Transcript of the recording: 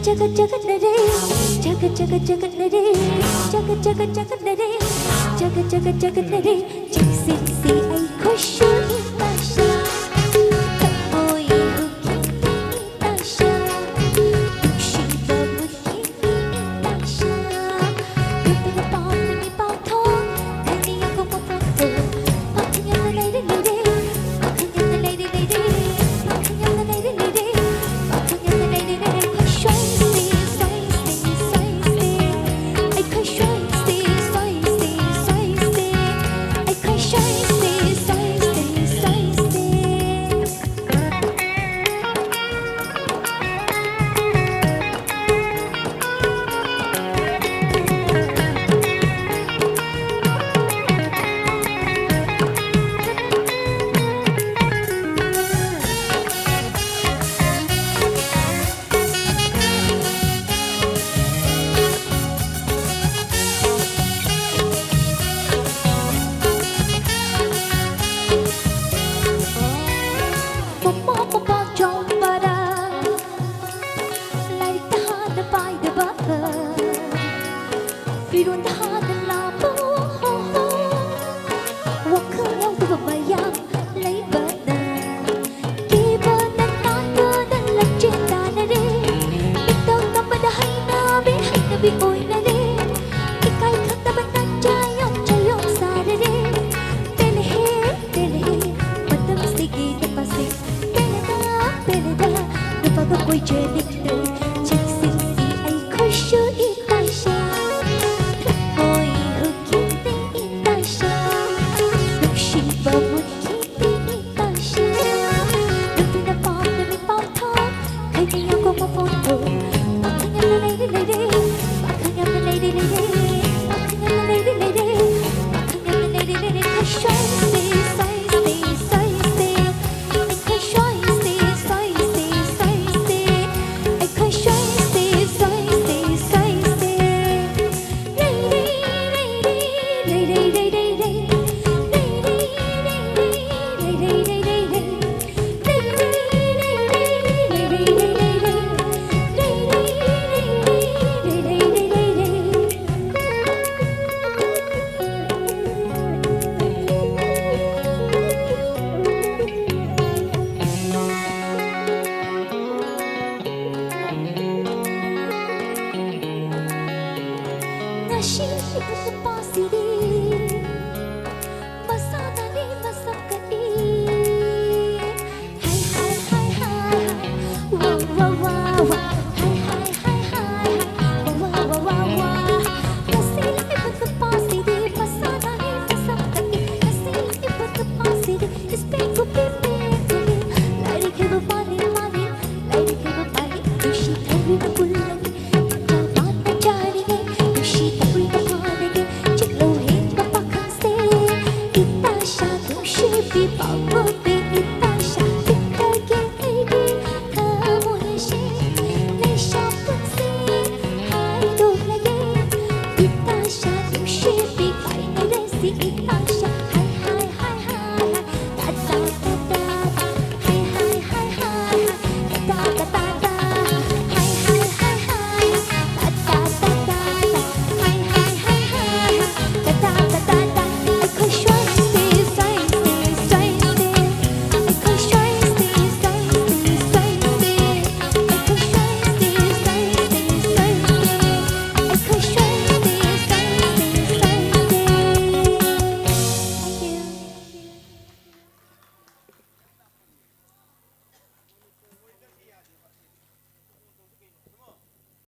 जगत जगत नरे जगत जगत जगत नरे जगत जगत जगत नरे जगत जगत जगत नरे जैसे से आई खुशू ताशा ओए हुकी ताशा खुशी बमुकी ताशा बिपन पाप में पाथो धनिया को पपतो पखियां नरे नरे पखियां नरे नरे पखियां नरे नरे पखियां नरे नरे Firun tahan labo Wakang yang berbayang Lai bana Kiba nan tayo nan lagcinta na rin Ikaw na madahay na bi oy na rin Ika'y kataban ng chayong sara rin Telehe Madam sige na pasig Peleda Napagapoy jenik na Jackson si ay kusyo itasya Itasha, you should be fine,